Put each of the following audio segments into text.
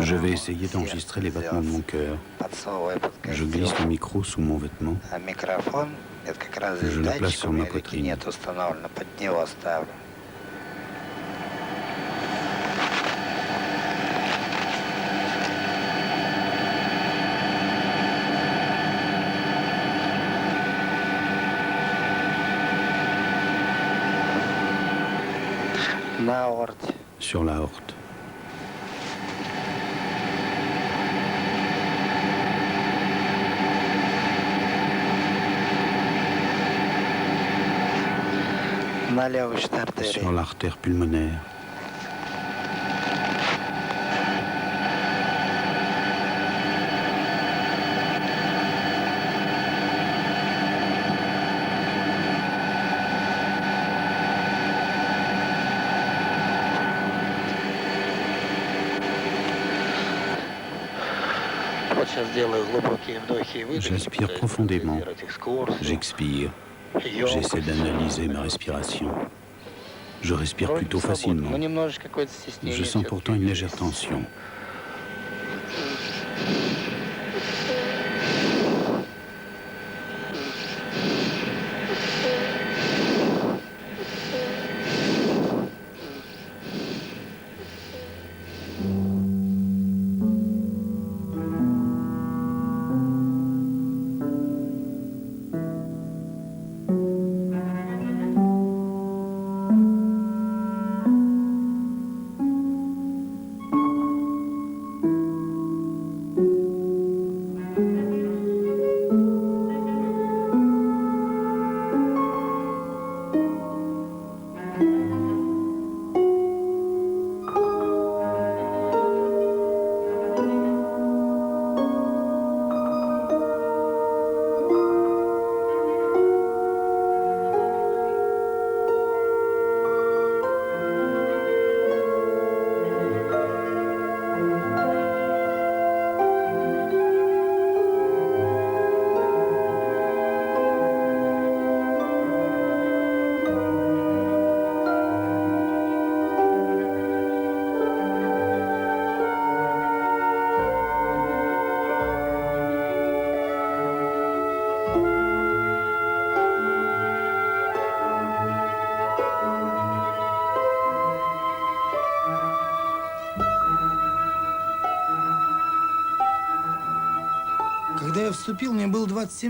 Je vais essayer d'enregistrer les battements de mon cœur. Je glisse le micro sous mon vêtement. Je le place sur ma poitrine. Sur la horte. Sur l'artère pulmonaire. J'inspire profondément, j'expire, j'essaie d'analyser ma respiration. Je respire plutôt facilement. Je sens pourtant une légère tension.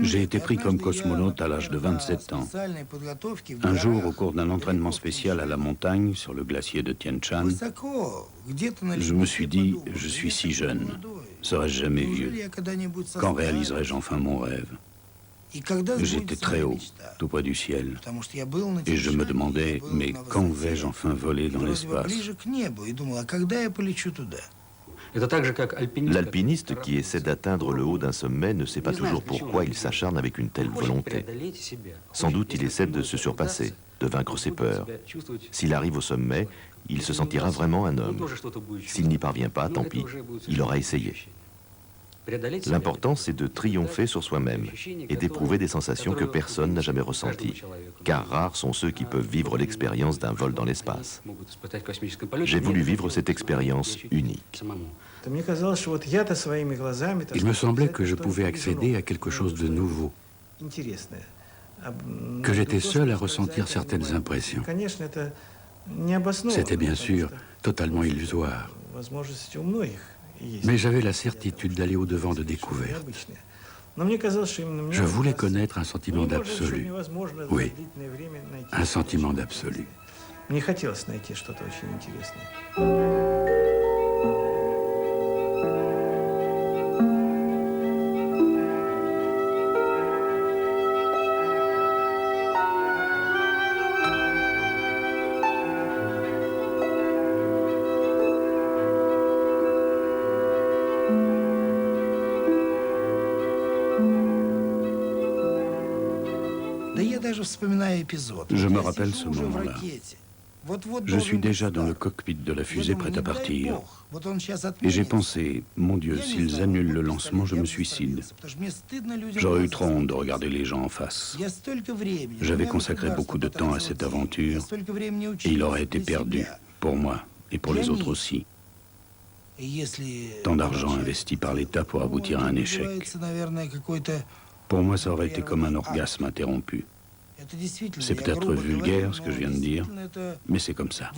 J'ai été pris comme cosmonaute à l'âge de 27 ans. Un jour, au cours d'un entraînement spécial à la montagne, sur le glacier de Tien Shan, je me suis dit, je suis si jeune, serais-je jamais vieux? Quand réaliserai-je enfin mon rêve? J'étais très haut, tout près du ciel, et je me demandais, mais quand vais-je enfin voler dans l'espace? L'alpiniste qui essaie d'atteindre le haut d'un sommet ne sait pas toujours pourquoi il s'acharne avec une telle volonté. Sans doute il essaie de se surpasser, de vaincre ses peurs. S'il arrive au sommet, il se sentira vraiment un homme. S'il n'y parvient pas, tant pis, il aura essayé. L'important, c'est de triompher sur soi-même et d'éprouver des sensations que personne n'a jamais ressenties, car rares sont ceux qui peuvent vivre l'expérience d'un vol dans l'espace. J'ai voulu vivre cette expérience unique. Il me semblait que je pouvais accéder à quelque chose de nouveau, que j'étais seul à ressentir certaines impressions. C'était bien sûr totalement illusoire. Mais j'avais la certitude d'aller au-devant de découvertes. Je voulais connaître un sentiment d'absolu. Oui, un sentiment d'absolu. Je me rappelle ce moment-là. Je suis déjà dans le cockpit de la fusée prête à partir. Et j'ai pensé, mon Dieu, s'ils annulent le lancement, je me suicide. J'aurais eu trop honte de regarder les gens en face. J'avais consacré beaucoup de temps à cette aventure et il aurait été perdu, pour moi et pour les autres aussi. Tant d'argent investi par l'État pour aboutir à un échec. Pour moi, ça aurait été comme un orgasme interrompu. C'est peut-être vulgaire ce que je viens de dire, mais c'est comme ça.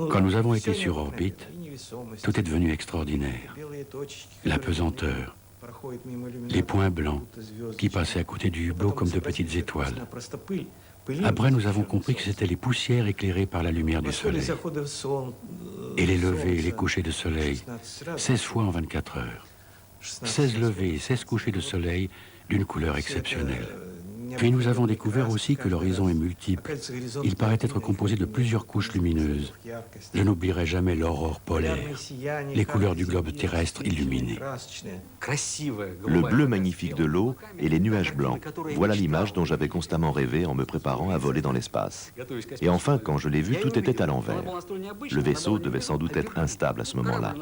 Quand nous avons été sur orbite, tout est devenu extraordinaire. La pesanteur, les points blancs qui passaient à côté du hublot comme de petites étoiles. Après, nous avons compris que c'étaient les poussières éclairées par la lumière du soleil. Et les levées et les couchers de soleil, 16 fois en 24 heures. 16 levées et 16 couchers de soleil d'une couleur exceptionnelle. Puis nous avons découvert aussi que l'horizon est multiple. Il paraît être composé de plusieurs couches lumineuses. Je n'oublierai jamais l'aurore polaire, les couleurs du globe terrestre illuminé. Le bleu magnifique de l'eau et les nuages blancs. Voilà l'image dont j'avais constamment rêvé en me préparant à voler dans l'espace. Et enfin, quand je l'ai vu, tout était à l'envers. Le vaisseau devait sans doute être instable à ce moment-là.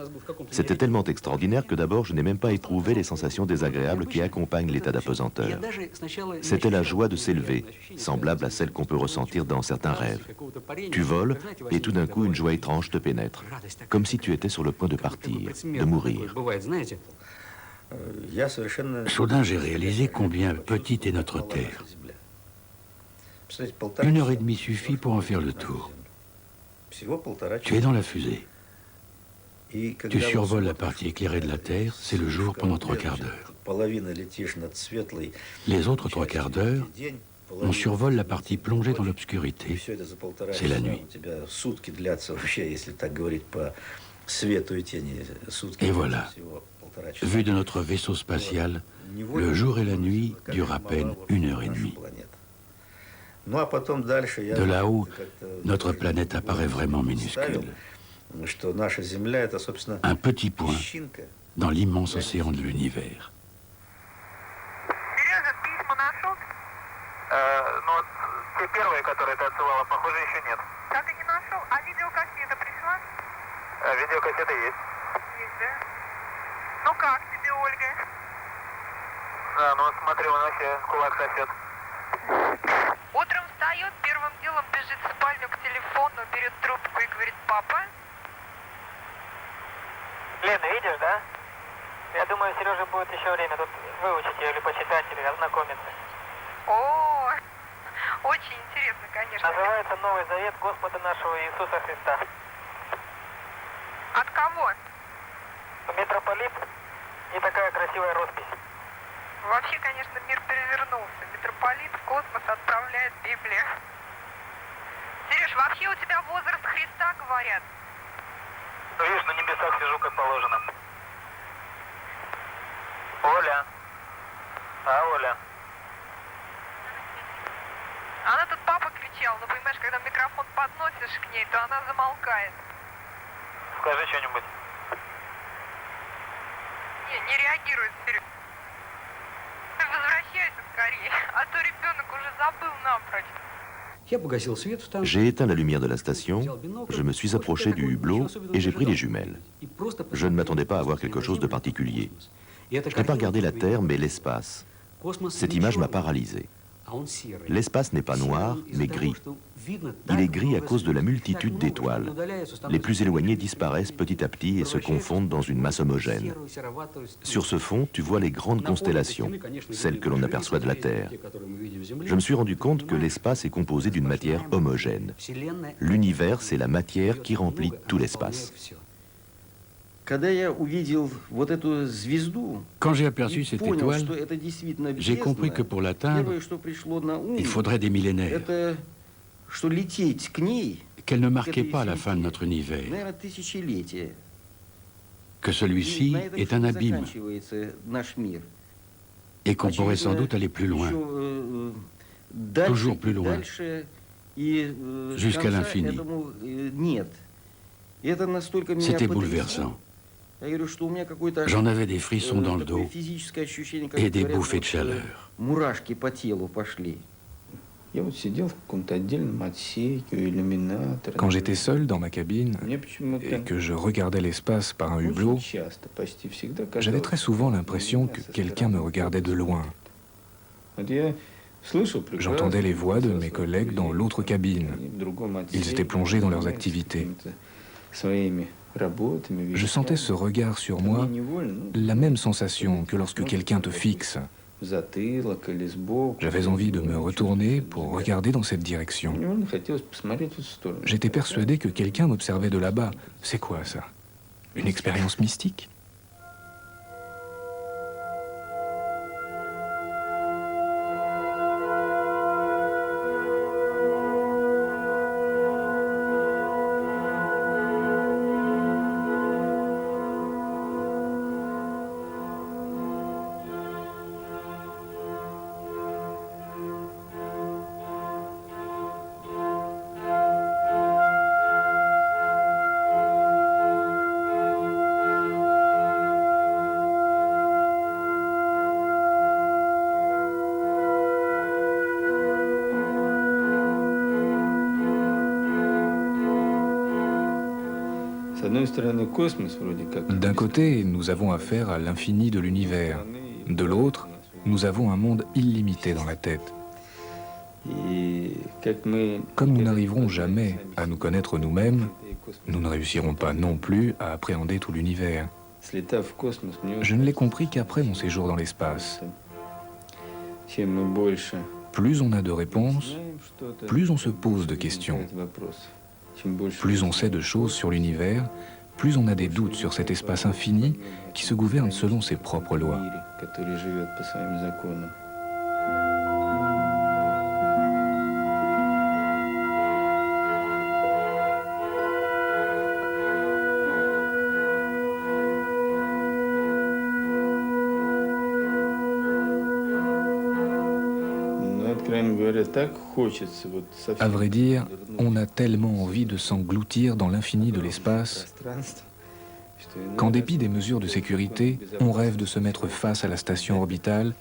C'était tellement extraordinaire que d'abord, je n'ai même pas éprouvé les sensations désagréables qui accompagnent l'état d'apesanteur. C'était la joie de s'élever, semblable à celle qu'on peut ressentir dans certains rêves. Tu voles et tout d'un coup une joie étrange te pénètre, comme si tu étais sur le point de partir, de mourir. Soudain, j'ai réalisé combien petite est notre Terre. 1h30 suffit pour en faire le tour. Tu es dans la fusée. Tu survoles la partie éclairée de la Terre, c'est le jour pendant 3 quarts d'heure. Les autres 3 quarts d'heure, on survole la partie plongée dans l'obscurité, c'est la nuit. Et voilà, vu de notre vaisseau spatial, le jour et la nuit durent à peine 1h30. De là-haut, notre planète apparaît vraiment minuscule. Un petit point dans l'immense océan de l'univers. Но те первые, которые ты отсылала, похоже, еще нет. Так и не нашел. А видеокассета пришла? Видеокассета есть. Есть, да? Ну как тебе, Ольга? Ну смотри, у нас кулак сосед. Утром встает, первым делом бежит в спальню к телефону, берет трубку и говорит: папа? Лена, видишь, да? Я думаю, Сереже будет еще время тут выучить ее или почитать, или ознакомиться. О, очень интересно, конечно. Называется «Новый завет Господа нашего Иисуса Христа». От кого? Митрополит и такая красивая роспись. Вообще, конечно, мир перевернулся. Митрополит в космос отправляет Библию. Сереж, вообще у тебя возраст Христа, говорят. Видишь, на небесах сижу, как положено. Оля. Оля. Она тут папа кричала, но понимаешь, когда микрофон подносишь к ней, то она замолкает. Скажи что-нибудь. Не реагирует, Сереж. Возвращайся скорее, а то ребенок уже забыл напрочь. J'ai éteint la lumière de la station, je me suis approché du hublot et j'ai pris les jumelles. Je ne m'attendais pas à voir quelque chose de particulier. Je n'ai pas regardé la Terre, mais l'espace. Cette image m'a paralysé. L'espace n'est pas noir, mais gris. Il est gris à cause de la multitude d'étoiles. Les plus éloignées disparaissent petit à petit et se confondent dans une masse homogène. Sur ce fond, tu vois les grandes constellations, celles que l'on aperçoit de la Terre. Je me suis rendu compte que l'espace est composé d'une matière homogène. L'univers, c'est la matière qui remplit tout l'espace. Quand j'ai aperçu cette étoile, j'ai compris que pour l'atteindre, il faudrait des millénaires, qu'elle ne marquait pas la fin de notre univers, que celui-ci est un abîme et qu'on pourrait sans doute aller plus loin, toujours plus loin, jusqu'à l'infini. C'était bouleversant. J'en avais des frissons dans le dos et des bouffées de chaleur. Quand j'étais seul dans ma cabine et que je regardais l'espace par un hublot, j'avais très souvent l'impression que quelqu'un me regardait de loin. J'entendais les voix de mes collègues dans l'autre cabine. Ils étaient plongés dans leurs activités. Je sentais ce regard sur moi, la même sensation que lorsque quelqu'un te fixe. J'avais envie de me retourner pour regarder dans cette direction. J'étais persuadé que quelqu'un m'observait de là-bas. C'est quoi ça? Une expérience mystique? D'un côté, nous avons affaire à l'infini de l'univers. De l'autre, nous avons un monde illimité dans la tête. Comme nous n'arriverons jamais à nous connaître nous-mêmes, nous ne réussirons pas non plus à appréhender tout l'univers. Je ne l'ai compris qu'après mon séjour dans l'espace. Plus on a de réponses, plus on se pose de questions. Plus on sait de choses sur l'univers, plus on a des doutes sur cet espace infini qui se gouverne selon ses propres lois. À vrai dire, on a tellement envie de s'engloutir dans l'infini de l'espace qu'en dépit des mesures de sécurité, on rêve de se mettre face à la station orbitale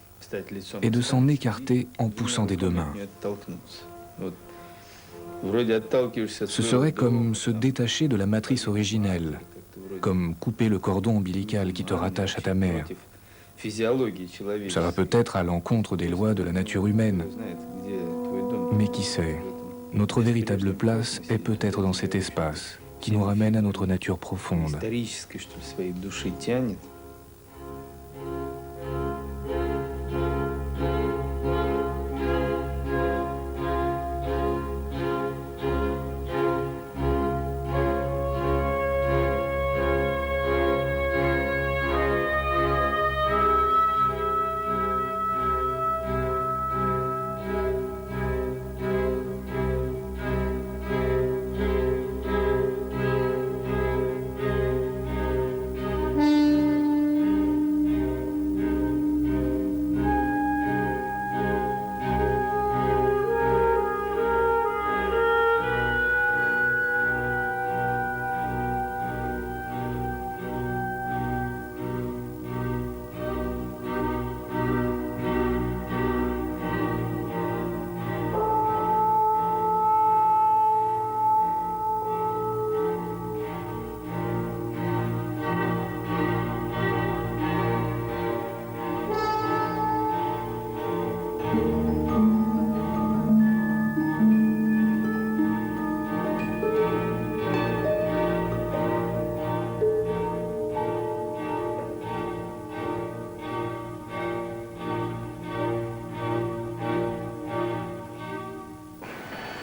et de s'en écarter en poussant des deux mains. Ce serait comme se détacher de la matrice originelle, comme couper le cordon ombilical qui te rattache à ta mère. Ça va peut-être à l'encontre des lois de la nature humaine. Mais qui sait, notre véritable place est peut-être dans cet espace qui nous ramène à notre nature profonde.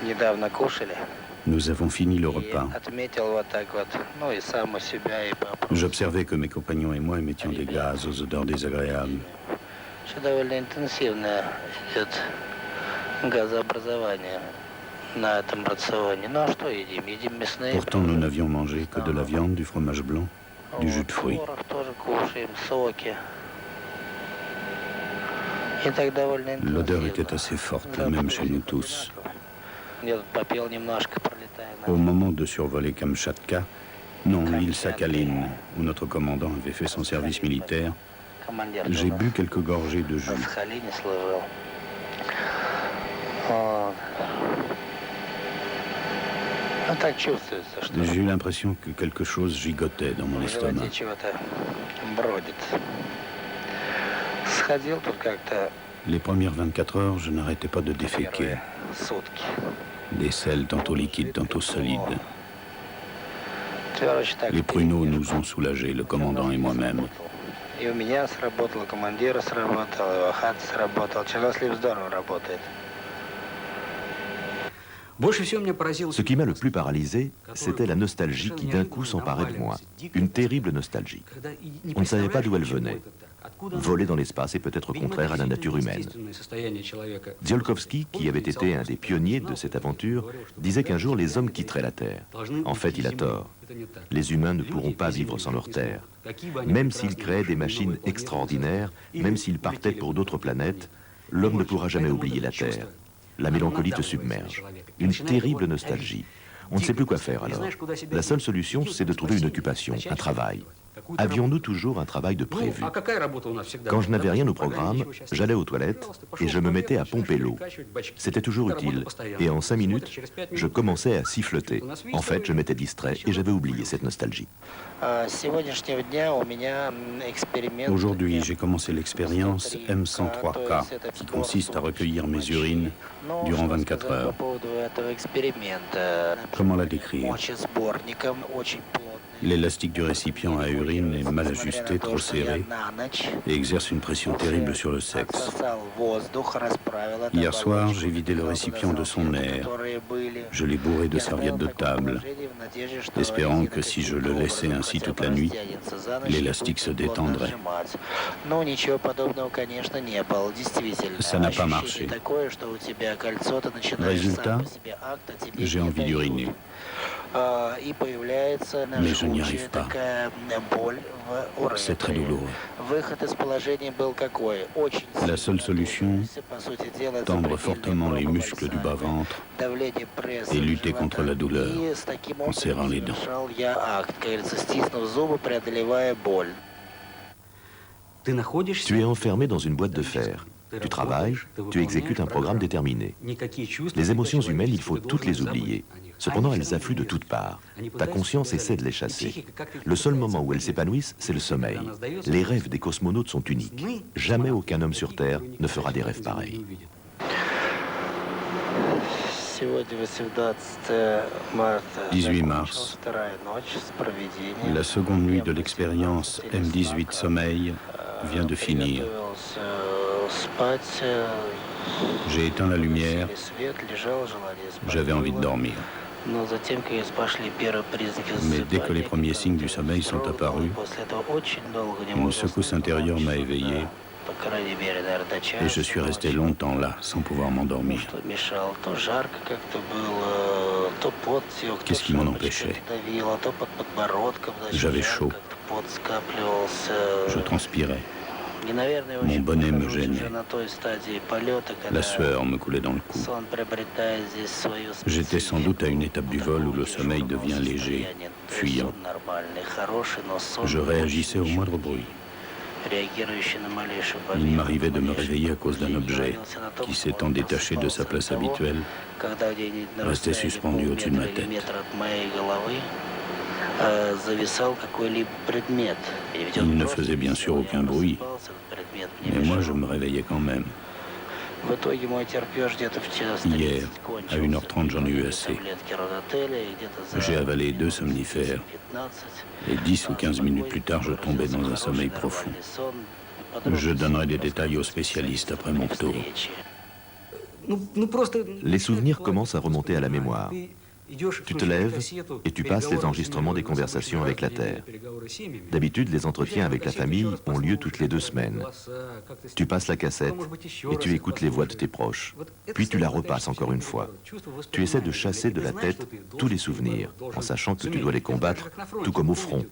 недавно кушали. Nous avons fini le repas. Отметил вот так вот, ну и сам у себя, и попросил. J'observais que mes compagnons et moi émettions des gaz aux odeurs désagréables. Что довольно интенсивно идет газообразование на этом рационе. Ну а что едим? Едим мясные. Pourtant, nous n'avions mangé que de la viande, du fromage blanc, du jus de fruits. Творог тоже кушаем, соки. И так довольно интенсивно. L'odeur était assez forte, la même chez nous tous. Я тут попил немножко, пролетая Au moment de survoler Kamchatka, non, l'île Sakhaline, où notre commandant avait fait son service militaire, командир. j'ai bu quelques gorgées de jus. В Сахалине служил. Вот. Ну так чувствуется, что J'ai eu l'impression que quelque chose gigotait dans mon в животе estomac. чего-то бродит. Сходил тут как-то Les premières 24 heures, je n'arrêtais pas de déféquer. сутки. Des selles tantôt liquides, tantôt solides. Короче, так Les pruneaux nous ont soulagés, le commandant et moi-même. И у меня сработало, командира сработал, и у Ахата сработал. Чернослив здорово работает. Ce qui m'a le plus paralysé, c'était la nostalgie qui d'un coup s'emparait de moi. Une terrible nostalgie. On ne savait pas d'où elle venait. Voler dans l'espace est peut-être contraire à la nature humaine. Tsiolkovsky, qui avait été un des pionniers de cette aventure, disait qu'un jour les hommes quitteraient la Terre. En fait, il a tort. Les humains ne pourront pas vivre sans leur Terre. Même s'ils créaient des machines extraordinaires, même s'ils partaient pour d'autres planètes, l'homme ne pourra jamais oublier la Terre. La mélancolie te submerge. Une terrible nostalgie. On ne sait plus quoi faire alors. La seule solution, c'est de trouver une occupation, un travail. Avions-nous toujours un travail de prévu? Quand je n'avais rien au programme, j'allais aux toilettes et je me mettais à pomper l'eau. C'était toujours utile. Et en 5 minutes, je commençais à siffloter. En fait, je m'étais distrait et j'avais oublié cette nostalgie. Aujourd'hui, j'ai commencé l'expérience M103K, qui consiste à recueillir mes urines durant 24 heures. Comment la décrire? L'élastique du récipient à urine est mal ajusté, trop serré, et exerce une pression terrible sur le sexe. Hier soir, j'ai vidé le récipient de son air. Je l'ai bourré de serviettes de table, espérant que si je le laissais ainsi toute la nuit, l'élastique se détendrait. Ça n'a pas marché. Résultat, j'ai envie d'uriner. Mais je n'y arrive pas. C'est très douloureux. La seule solution, tendre fortement les muscles du bas-ventre et lutter contre la douleur en serrant les dents. Tu es enfermé dans une boîte de fer. Tu travailles, tu exécutes un programme déterminé. Les émotions humaines, il faut toutes les oublier. Cependant, elles affluent de toutes parts. Ta conscience essaie de les chasser. Le seul moment où elles s'épanouissent, c'est le sommeil. Les rêves des cosmonautes sont uniques. Jamais aucun homme sur Terre ne fera des rêves pareils. 18 mars, la seconde nuit de l'expérience M18 Sommeil vient de finir. J'ai éteint la lumière, j'avais envie de dormir. Mais dès que les premiers signes du sommeil sont apparus, une secousse intérieure m'a éveillé et je suis resté longtemps là, sans pouvoir m'endormir. Qu'est-ce qui m'en empêchait? J'avais chaud, je transpirais. Mon bonnet me gênait. La sueur me coulait dans le cou. J'étais sans doute à une étape du vol où le sommeil devient léger, fuyant. Je réagissais au moindre bruit. Il m'arrivait de me réveiller à cause d'un objet qui, s'étant détaché de sa place habituelle, restait suspendu au-dessus de ma tête. Il ne faisait bien sûr aucun bruit, mais moi je me réveillais quand même. Hier, à 1h30, j'en ai eu assez. J'ai avalé 2 somnifères et 10 ou 15 minutes plus tard, je tombais dans un sommeil profond. Je donnerai des détails aux spécialistes après mon tour. Les souvenirs commencent à remonter à la mémoire. Tu te lèves et tu passes les enregistrements des conversations avec la Terre. D'habitude, les entretiens avec la famille ont lieu toutes les 2 semaines. Tu passes la cassette et tu écoutes les voix de tes proches. Puis tu la repasses encore une fois. Tu essaies de chasser de la tête tous les souvenirs, en sachant que tu dois les combattre, tout comme au front.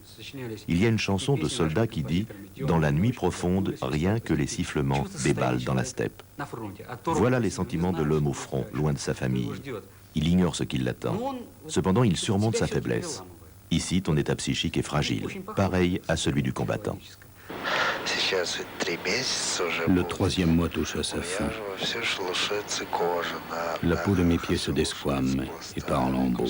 Il y a une chanson de soldat qui dit « Dans la nuit profonde, rien que les sifflements des balles dans la steppe ». Voilà les sentiments de l'homme au front, loin de sa famille. Il ignore ce qui l'attend. Cependant, il surmonte sa faiblesse. Ici, ton état psychique est fragile, pareil à celui du combattant. Le 3e mois touche à sa fin. La peau de mes pieds se desquame et part en lambeaux.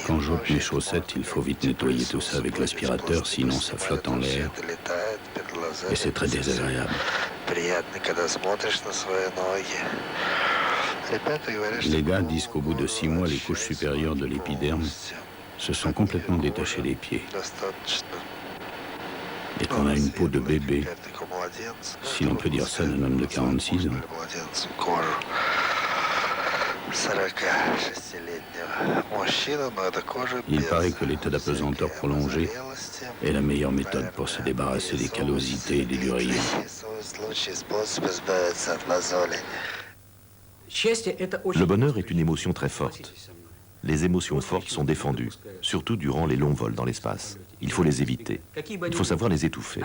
Quand j'ôte mes chaussettes, il faut vite nettoyer tout ça avec l'aspirateur, sinon ça flotte en l'air. Et c'est très désagréable. Les gars disent qu'au bout de 6 mois, les couches supérieures de l'épiderme se sont complètement détachées des pieds. Et qu'on a une peau de bébé, si l'on peut dire ça d'un homme de 46 ans. Il paraît que l'état d'apesanteur prolongé est la meilleure méthode pour se débarrasser des callosités et des durayons. Le bonheur est une émotion très forte. Les émotions fortes sont défendues, surtout durant les longs vols dans l'espace. Il faut les éviter. Il faut savoir les étouffer.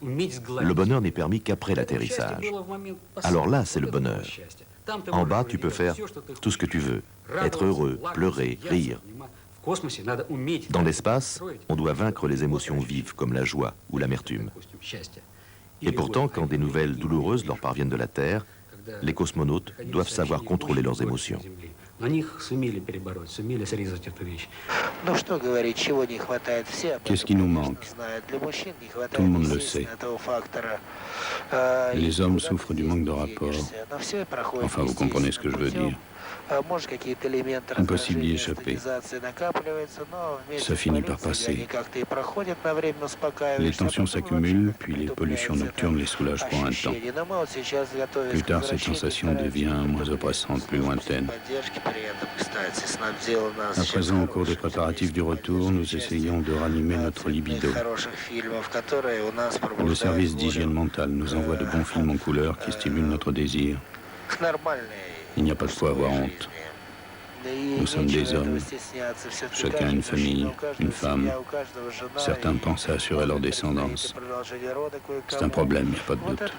Le bonheur n'est permis qu'après l'atterrissage. Alors là, c'est le bonheur. En bas, tu peux faire tout ce que tu veux. Être heureux, pleurer, rire. Dans l'espace, on doit vaincre les émotions vives comme la joie ou l'amertume. Et pourtant, quand des nouvelles douloureuses leur parviennent de la Terre, les cosmonautes doivent savoir contrôler leurs émotions. Qu'est-ce qui nous manque? Tout le monde le sait. Les hommes souffrent du manque de rapport. Enfin, vous comprenez ce que je veux dire. Impossible d'y échapper. Ça finit par passer. Les tensions s'accumulent, puis les pollutions nocturnes les soulagent pour un temps. Plus tard, cette sensation devient moins oppressante, plus lointaine. À présent, au cours des préparatifs du retour, nous essayons de ranimer notre libido. Le service d'hygiène mentale nous envoie de bons films en couleur qui stimulent notre désir. Il n'y a pas de quoi avoir honte. Nous sommes des hommes. Chacun a une famille, une femme. Certains pensent à assurer leur descendance. C'est un problème, il n'y a pas de doute.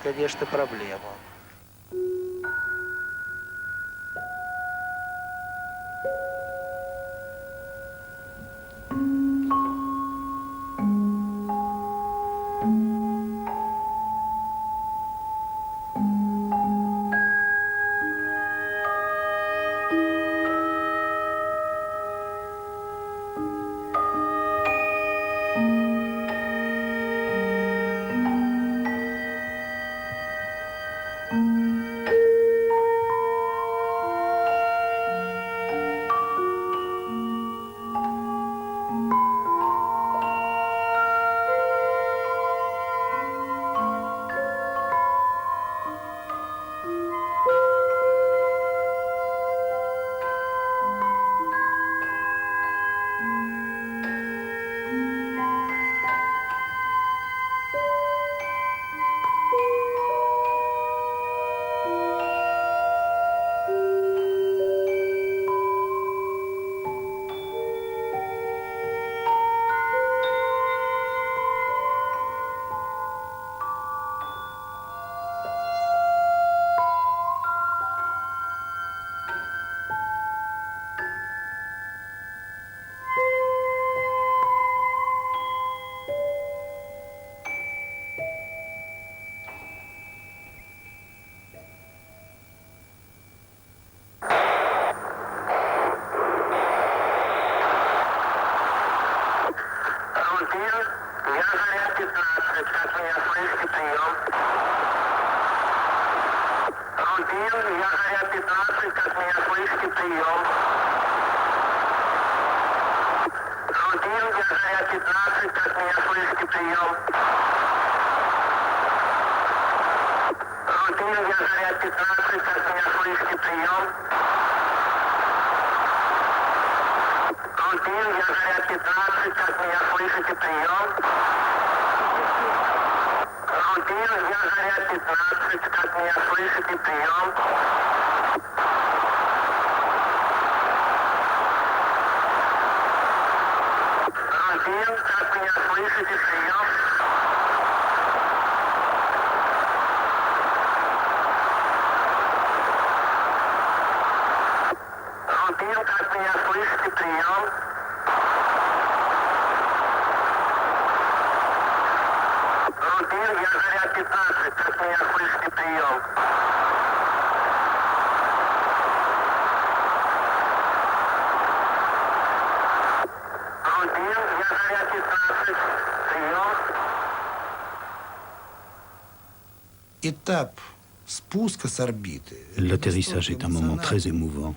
Рутин, 15, как меня слышите, прием. Рутин, я Заря 15, как меня слышите, прием. Рутин, я Заря 15, как меня слышите, прием. Рутин, как меня слышите, прием. Рутин, как меня слышите, прием. Рутин, я Заря 15, как меня слышите, прием. Рутин, я Заря 15, прием. Этап спуска с орбиты. L'atterrissage est un moment très émouvant,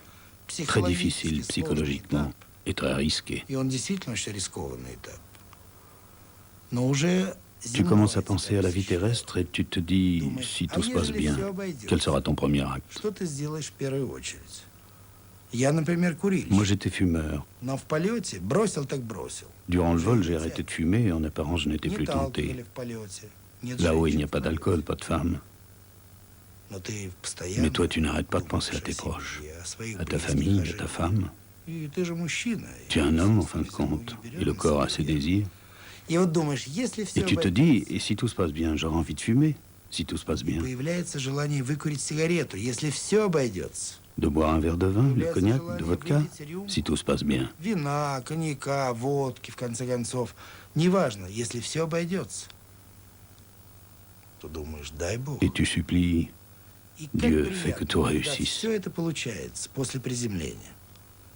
très difficile psychologiquement et très risqué. И он действительно очень рискованный этап. Но уже Tu commences à penser à la vie terrestre et tu te dis, si tout se passe bien, quel sera ton premier acte? Что ты сделаешь в первую очередь? Я, например, курильщик. Moi j'étais fumeur. Но в полете бросил так бросил. Durant le vol, j'ai arrêté de fumer et en apparence, je n'étais Не plus талкивали tenté. в полете. Нет Là-haut, il женщин n'y a в pas полете. d'alcool, pas de femme. Но ты постоянно Mais toi, tu n'arrêtes pas de penser à думаешь tes о proches, семье, о своих à ta близких, famille, о à ta жене. femme. И ты же мужчина. Tu es un homme, en fin de compte, et le corps a ses désirs. И вот думаешь, если все Et tu te dis, et si tout se passe bien, j'aurai envie de fumer, si tout se passe bien. появляется желание выкурить сигарету, если все обойдется. De boire un verre de vin, de cognac, de vodka, si tout se passe bien. Вина, коньяка, водки, в конце концов. Неважно, если все обойдется. То думаешь, дай Бог. Et tu supplies, И Dieu как fait que приятно, tout когда réussisse. все это получается после приземления.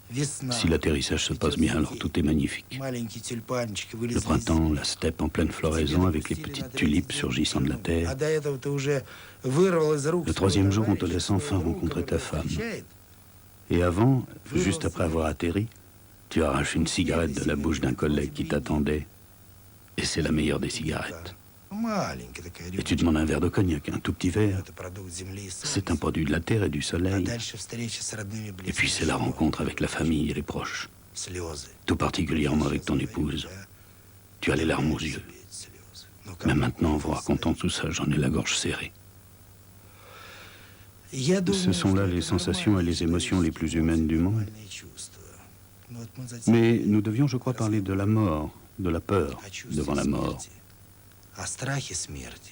Весна. Si l'atterrissage se passe bien, alors tout est magnifique. Маленькие тюльпанчики Le вылезли из printemps, земли. la steppe en pleine floraison avec les petites tulipes surgissant de la А terre. до этого ты уже вырвал из рук Le своего troisième jour, on te товарища, laisse enfin своего друга, rencontrer ta который femme. встречает. Et avant, juste après avoir atterri, tu arraches une cigarette de la bouche d'un collègue qui t'attendait. Et c'est la meilleure des cigarettes. Маленькая такая Et tu demandes un verre de cognac, un tout petit verre. Это продукт земли и C'est солнца. un produit de la terre et du А soleil. дальше встреча с родными и Et puis c'est близкими. la rencontre avec la famille et les proches. Слезы. Tout particulièrement avec ton épouse. Tu as les larmes aux yeux. Mais maintenant, en vous racontant tout ça, j'en ai la gorge serrée. Ce sont là les sensations et les émotions les plus humaines du monde. Mais nous devions, je crois, parler de la mort, de la peur devant la mort. О страхе смерти.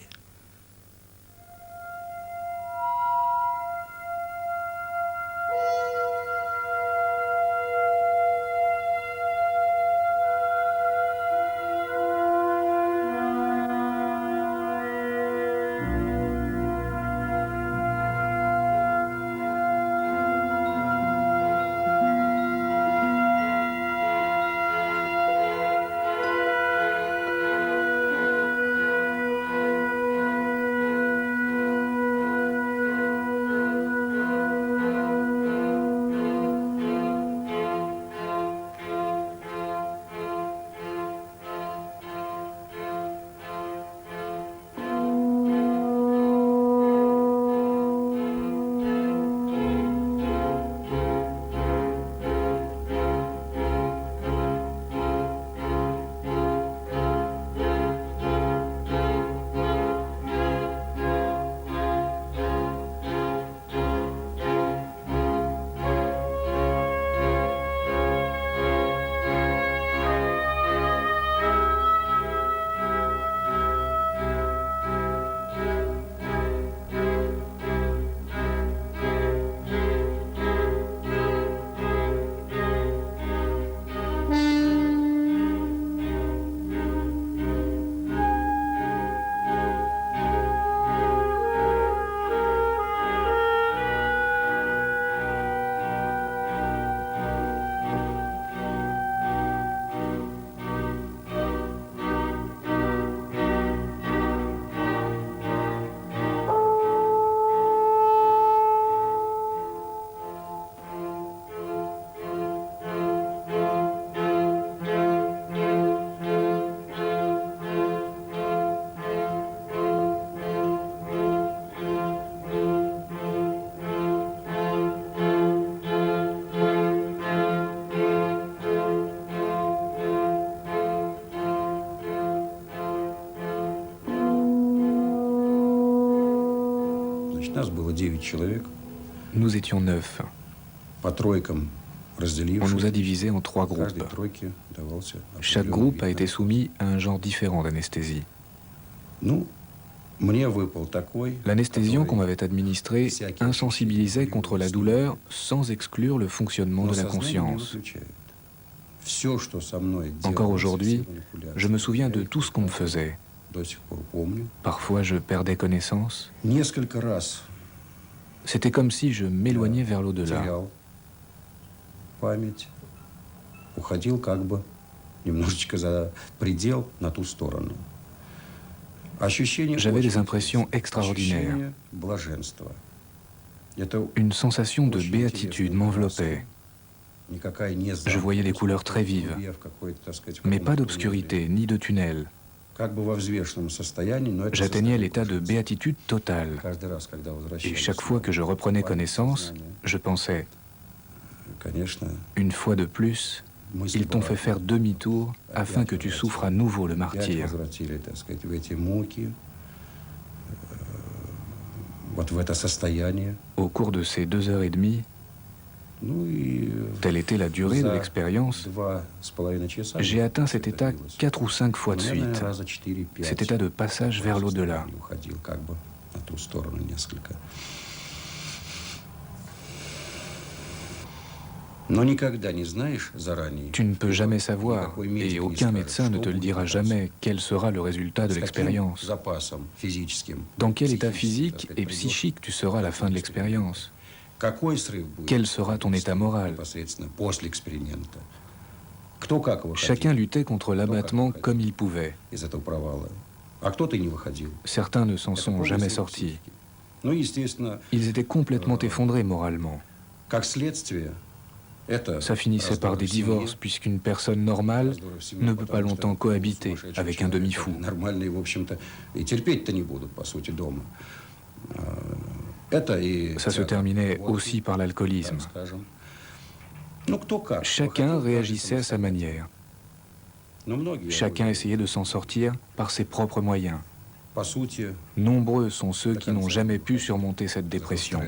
Nous étions 9. On nous a divisés en 3 groupes. Chaque groupe a été soumis à un genre différent d'anesthésie. L'anesthésion qu'on m'avait administrée insensibilisait contre la douleur sans exclure le fonctionnement de la conscience. Encore aujourd'hui, je me souviens de tout ce qu'on me faisait. Parfois, je perdais connaissance. C'était comme si je m'éloignais vers l'au-delà. J'avais des impressions extraordinaires. Une sensation de béatitude m'enveloppait. Je voyais des couleurs très vives, mais pas d'obscurité ni de tunnel. J'atteignais l'état de béatitude totale. Et chaque fois que je reprenais connaissance, je pensais, une fois de plus, ils t'ont fait faire demi-tour afin que tu souffres à nouveau le martyre. Au cours de ces 2h30, telle était la durée de l'expérience, j'ai atteint cet état 4 ou 5 fois de suite, cet état de passage vers l'au-delà. Tu ne peux jamais savoir, et aucun médecin ne te le dira jamais, quel sera le résultat de l'expérience. Dans quel état physique et psychique tu seras à la fin de l'expérience? Quel sera ton état moral? Chacun luttait contre l'abattement comme il pouvait. Certains ne s'en sont jamais sortis. Ils étaient complètement effondrés moralement. Ça finissait par des divorces, puisqu'une personne normale ne peut pas longtemps cohabiter avec un demi-fou. Ça se terminait aussi par l'alcoolisme. Chacun réagissait à sa manière. Chacun essayait de s'en sortir par ses propres moyens. Nombreux sont ceux qui n'ont jamais pu surmonter cette dépression.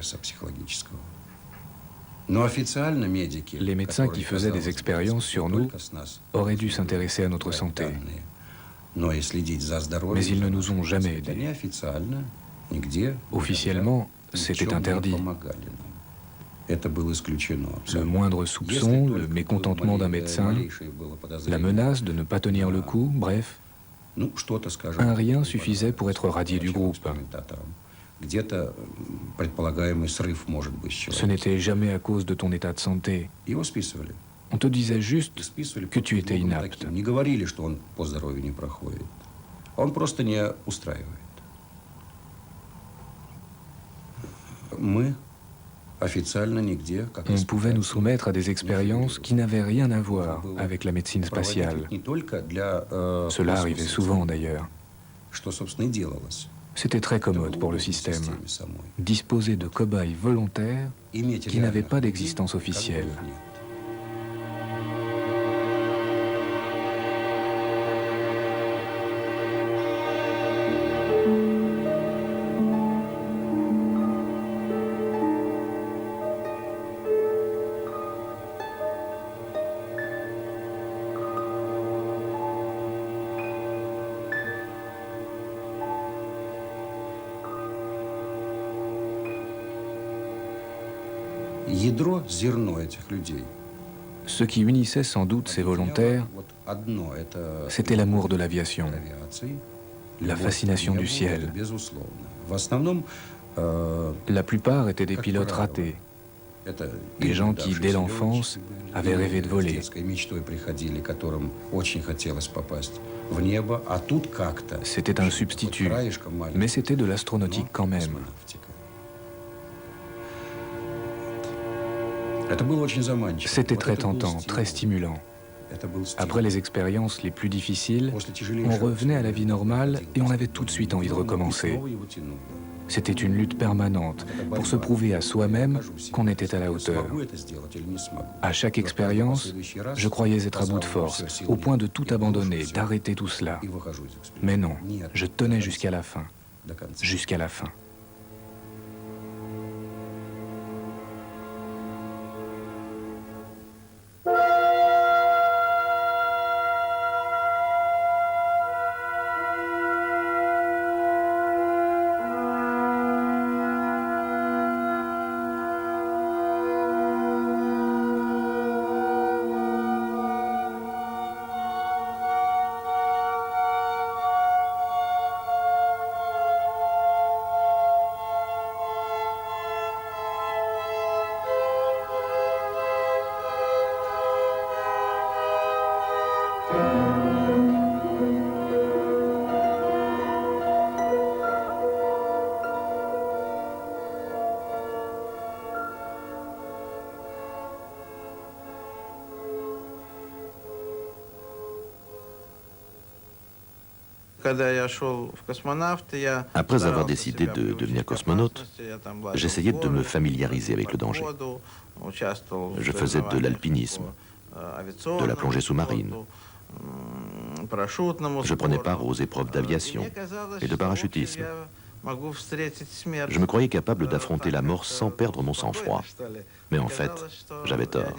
Les médecins qui faisaient des expériences sur nous auraient dû s'intéresser à notre santé. Mais ils ne nous ont jamais aidés. Officiellement, c'était interdit. Le moindre soupçon, le mécontentement d'un médecin, la menace de ne pas tenir le coup, bref, un rien suffisait pour être radié du groupe. Ce n'était jamais à cause de ton état de santé. On te disait juste que tu étais inapte. On pouvait nous soumettre à des expériences qui n'avaient rien à voir avec la médecine spatiale. Cela arrivait souvent d'ailleurs. C'était très commode pour le système. Disposer de cobayes volontaires qui n'avaient pas d'existence officielle. Ce qui unissait sans doute ces volontaires, c'était l'amour de l'aviation, la fascination du ciel. La plupart étaient des pilotes ratés, des gens qui, dès l'enfance, avaient rêvé de voler. C'était un substitut, mais c'était de l'astronautique quand même. C'était très tentant, très stimulant. Après les expériences les plus difficiles, on revenait à la vie normale et on avait tout de suite envie de recommencer. C'était une lutte permanente pour se prouver à soi-même qu'on était à la hauteur. À chaque expérience, je croyais être à bout de force, au point de tout abandonner, d'arrêter tout cela. Mais non, je tenais jusqu'à la fin. Jusqu'à la fin. Après avoir décidé de devenir cosmonaute, j'essayais de me familiariser avec le danger. Je faisais de l'alpinisme, de la plongée sous-marine. Je prenais part aux épreuves d'aviation et de parachutisme. Je me croyais capable d'affronter la mort sans perdre mon sang-froid. Mais en fait, j'avais tort.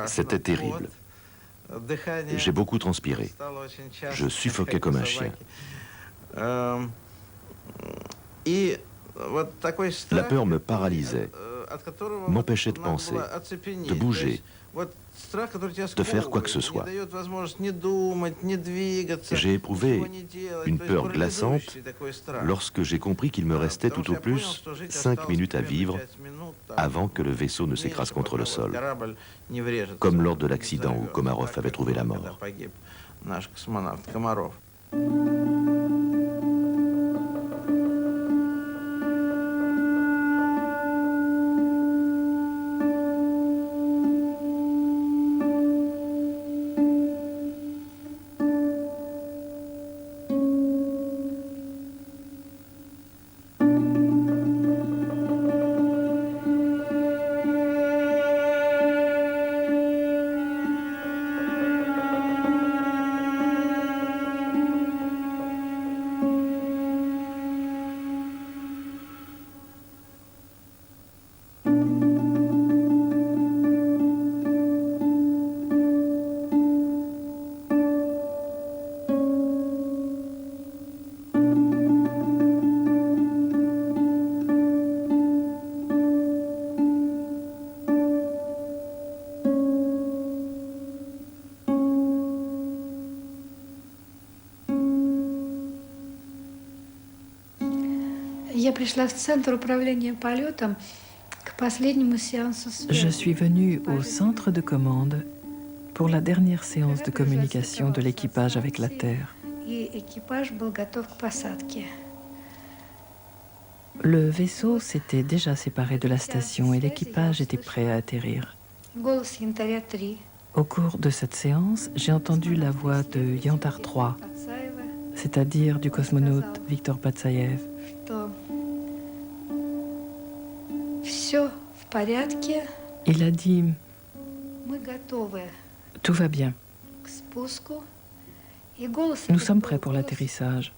C'était terrible. J'ai beaucoup transpiré. Je suffoquais comme un chien. La peur me paralysait, m'empêchait de penser, de bouger, de faire quoi que ce soit. J'ai éprouvé une peur glaçante lorsque j'ai compris qu'il me restait tout au plus 5 minutes à vivre avant que le vaisseau ne s'écrase contre le sol, comme lors de l'accident où Komarov avait trouvé la mort. Je suis venue au centre de commande pour la dernière séance de communication de l'équipage avec la Terre. Le vaisseau s'était déjà séparé de la station et l'équipage était prêt à atterrir. Au cours de cette séance, j'ai entendu la voix de Yantar 3, c'est-à-dire du cosmonaute Viktor Patsaïev. Il a dit « Tout va bien. Nous sommes prêts pour l'atterrissage. »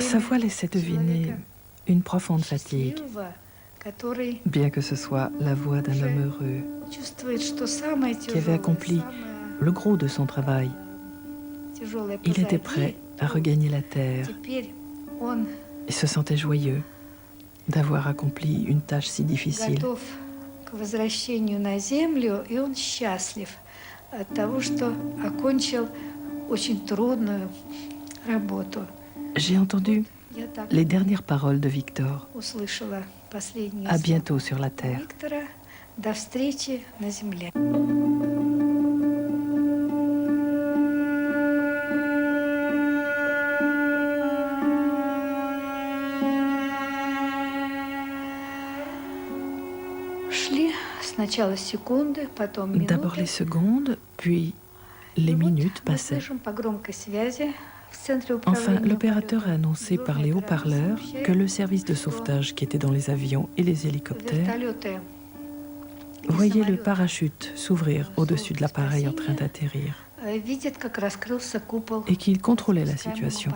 Sa voix laissait deviner une profonde fatigue, bien que ce soit la voix d'un homme heureux qui avait accompli le gros de son travail. Il était prêt à regagner la Terre. Il se sentait joyeux d'avoir accompli une tâche si difficile. J'ai entendu les dernières paroles de Victor. À bientôt sur la Terre. D'abord les secondes, puis les minutes passaient. Enfin, l'opérateur a annoncé par les haut-parleurs que le service de sauvetage qui était dans les avions et les hélicoptères voyait le parachute s'ouvrir au-dessus de l'appareil en train d'atterrir et qu'il contrôlait la situation.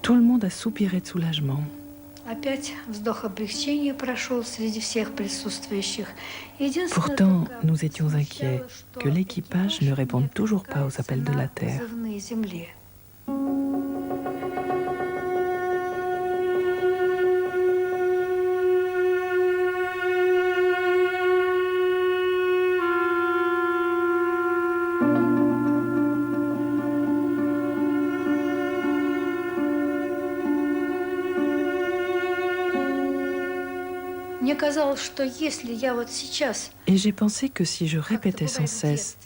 Tout le monde a soupiré de soulagement. Pourtant, nous étions inquiets que l'équipage ne réponde toujours pas aux appels de la Terre. Et j'ai pensé que si je répétais sans cesse,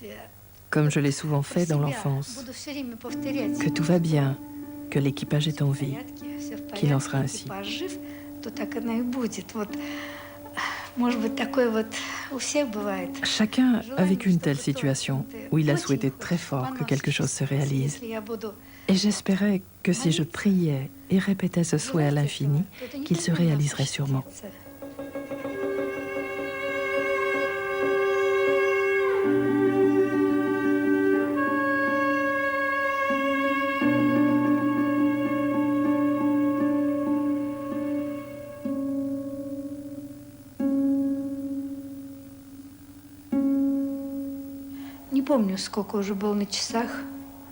comme je l'ai souvent fait dans l'enfance, que tout va bien, que l'équipage est en vie, qu'il en sera ainsi. Chacun a vécu une telle situation où il a souhaité très fort que quelque chose se réalise. Et j'espérais que si je priais et répétais ce souhait à l'infini, qu'il se réaliserait sûrement.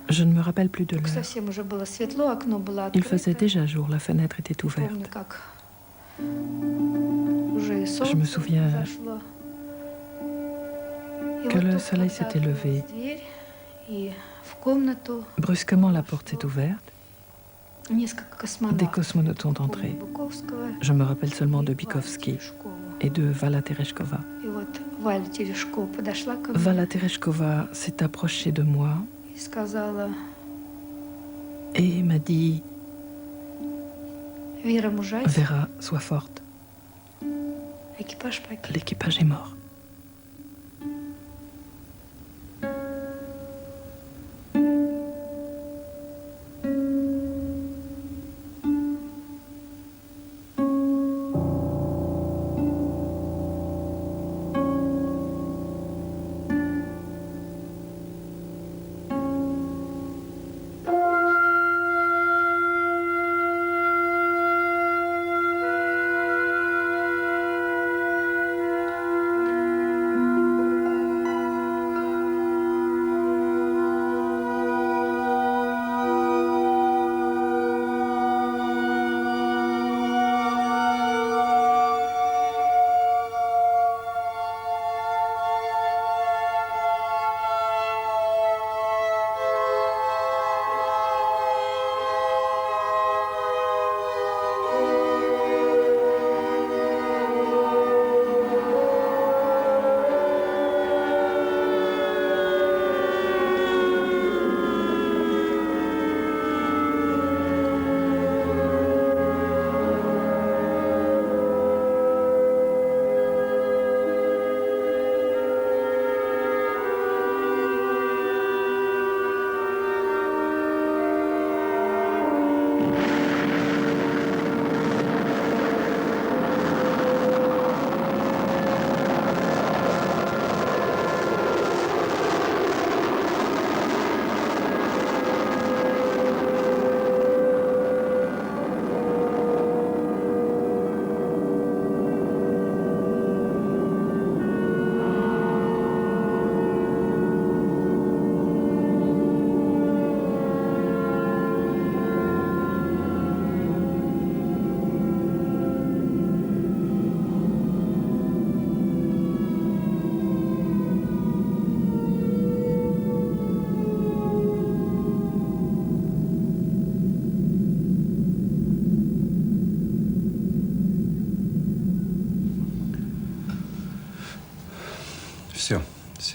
Je ne me rappelle plus de l'heure. Il faisait déjà jour, la fenêtre était ouverte. Je me souviens que le soleil s'était levé. Brusquement, la porte s'est ouverte. Des cosmonautes sont entrés. Je me rappelle seulement de Bikovski et de Vala Tereshkova. Vala Tereshkova s'est approchée de moi et m'a dit « Vera, sois forte. L'équipage est mort. »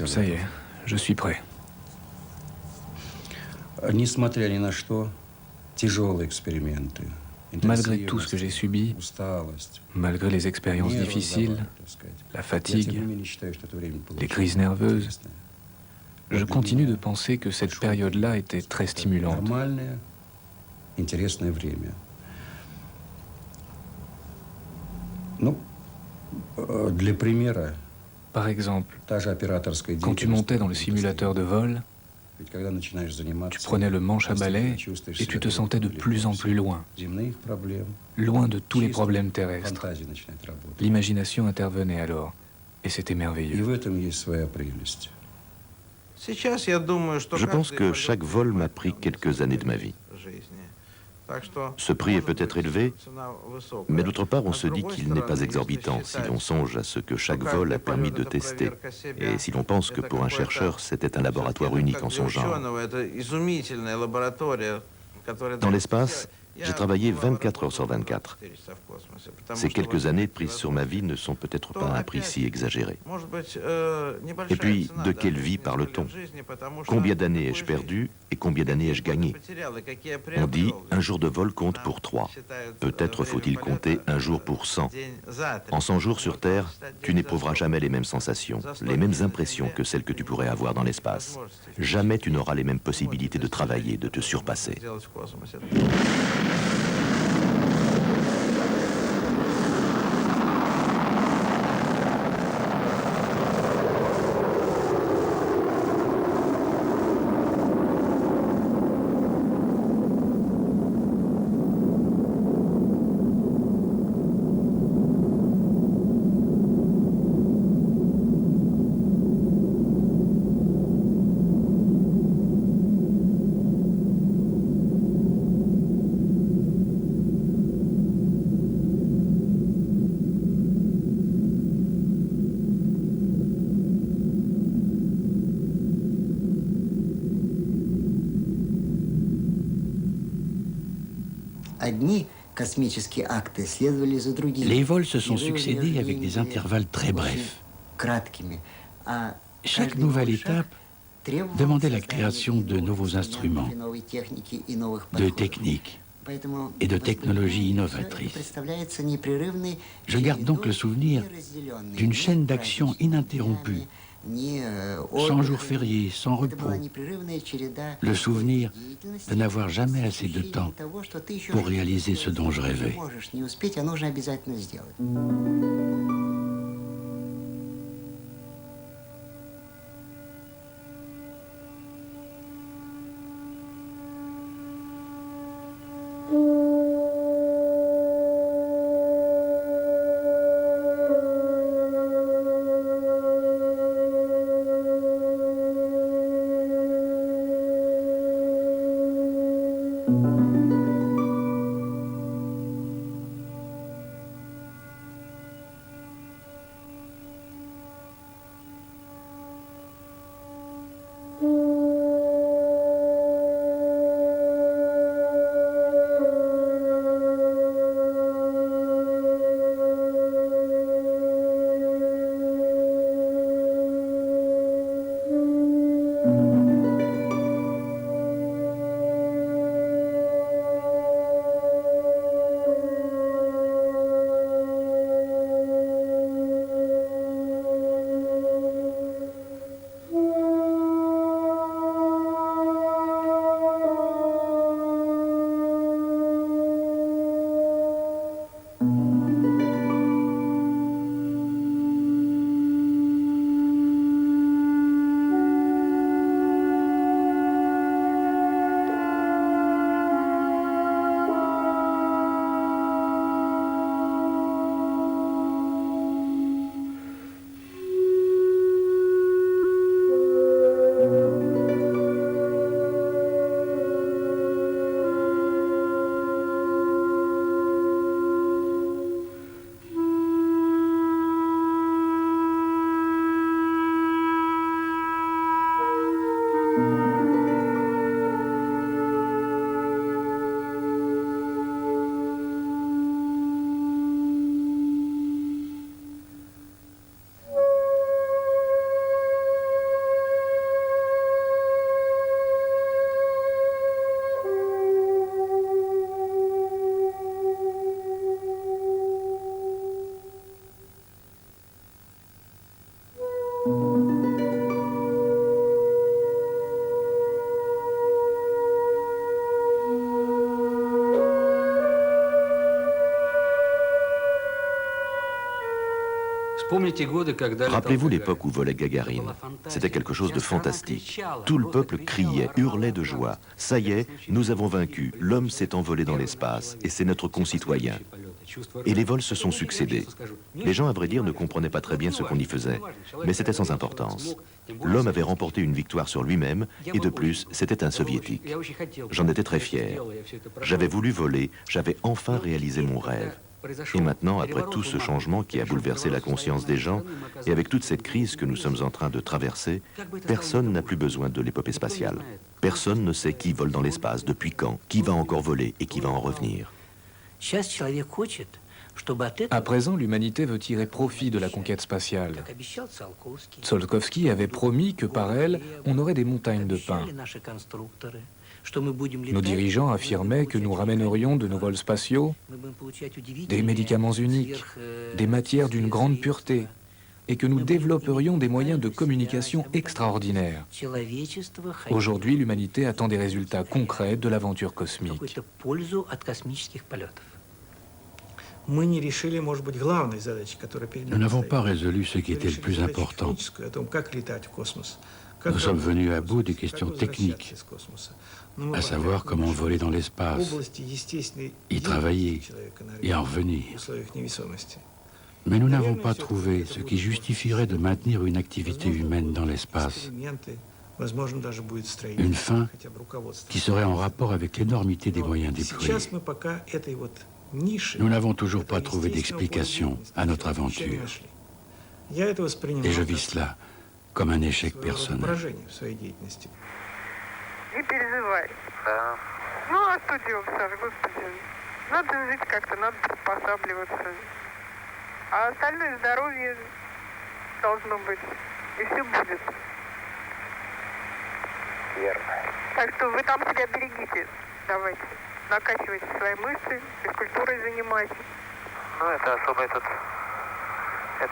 Ça y est, je suis prêt. Malgré tout ce que j'ai subi, malgré les expériences difficiles, la fatigue, les crises nerveuses, je continue de penser que cette période-là était très stimulante. Par exemple, quand tu montais dans le simulateur de vol, tu prenais le manche à balai et tu te sentais de plus en plus loin, loin de tous les problèmes terrestres. L'imagination intervenait alors, et c'était merveilleux. Je pense que chaque vol m'a pris quelques années de ma vie. Ce prix est peut-être élevé, mais d'autre part, on se dit qu'il n'est pas exorbitant si l'on songe à ce que chaque vol a permis de tester, et si l'on pense que pour un chercheur, c'était un laboratoire unique en son genre. Dans l'espace, J'ai travaillé 24 heures sur 24. Ces quelques années prises sur ma vie ne sont peut-être pas un prix si exagéré. Et puis, de quelle vie parle-t-on? Combien d'années ai-je perdu et combien d'années ai-je gagné? On dit un jour de vol compte pour 3. Peut-être faut-il compter un jour pour 100. En 100 jours sur Terre, tu n'éprouveras jamais les mêmes sensations, les mêmes impressions que celles que tu pourrais avoir dans l'espace. Jamais tu n'auras les mêmes possibilités de travailler, de te surpasser. Les vols se sont succédés avec des intervalles très brefs. Chaque nouvelle étape demandait la création de nouveaux instruments, de techniques et de technologies innovatrices. Je garde donc le souvenir d'une chaîne d'action ininterrompue, sans jours fériés, sans repos. Le souvenir de n'avoir jamais assez de temps pour réaliser ce dont je rêvais. Rappelez-vous l'époque où volait Gagarine. C'était quelque chose de fantastique. Tout le peuple criait, hurlait de joie. Ça y est, nous avons vaincu. L'homme s'est envolé dans l'espace et c'est notre concitoyen. Et les vols se sont succédés. Les gens, à vrai dire, ne comprenaient pas très bien ce qu'on y faisait. Mais c'était sans importance. L'homme avait remporté une victoire sur lui-même et de plus, c'était un soviétique. J'en étais très fier. J'avais voulu voler, j'avais enfin réalisé mon rêve. Et maintenant, après tout ce changement qui a bouleversé la conscience des gens, et avec toute cette crise que nous sommes en train de traverser, personne n'a plus besoin de l'épopée spatiale. Personne ne sait qui vole dans l'espace, depuis quand, qui va encore voler et qui va en revenir. À présent, l'humanité veut tirer profit de la conquête spatiale. Tsiolkovsky avait promis que par elle, on aurait des montagnes de pain. Nos dirigeants affirmaient que nous ramènerions de nos vols spatiaux des médicaments uniques, des matières d'une grande pureté, et que nous développerions des moyens de communication extraordinaires. Aujourd'hui, l'humanité attend des résultats concrets de l'aventure cosmique. Nous n'avons pas résolu ce qui était le plus important. Nous sommes venus à bout des questions techniques, à savoir comment voler dans l'espace, y travailler et en revenir. Mais nous n'avons pas trouvé ce qui justifierait de maintenir une activité humaine dans l'espace. Une fin qui serait en rapport avec l'énormité des moyens déployés. Nous n'avons toujours pas trouvé d'explication à notre aventure. Et je vis cela comme un échec personnel. Не переживай. Ну, а что делать, Саш, господи? Надо жить как-то, надо приспосабливаться. А остальное здоровье должно быть. И все будет. Верно. Так что вы там себя берегите. Давайте. Накачивайте свои мышцы, физкультурой занимайтесь. Ну, это особо это,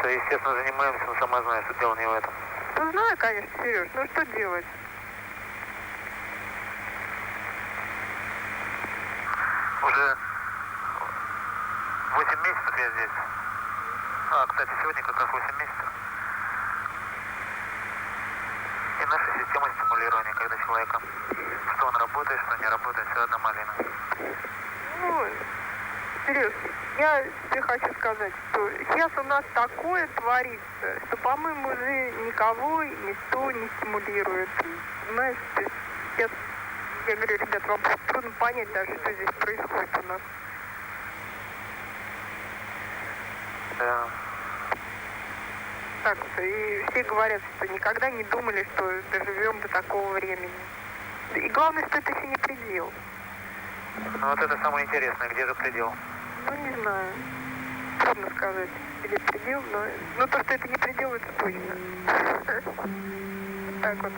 естественно, занимаемся, но сама знаю, что дело не в этом. Ну, знаю, конечно, Сереж, ну что делать? Уже 8 месяцев я здесь. Кстати, сегодня как раз 8 месяцев. И наша система стимулирования, когда человека, что он работает, что не работает, все одна малина. Ну, Сереж, я тебе хочу сказать, что сейчас у нас такое творится, что, по-моему, уже никого никто не стимулирует. Знаешь, то есть сейчас, я говорю, ребят, вам трудно понять даже, что здесь происходит у нас. Да. Так вот, и все говорят, что никогда не думали, что доживем до такого времени. И главное, что это еще не предел. Ну вот это самое интересное, где же предел? Ну, не знаю. Трудно сказать, где предел, но то, что это не предел, это точно. Так вот.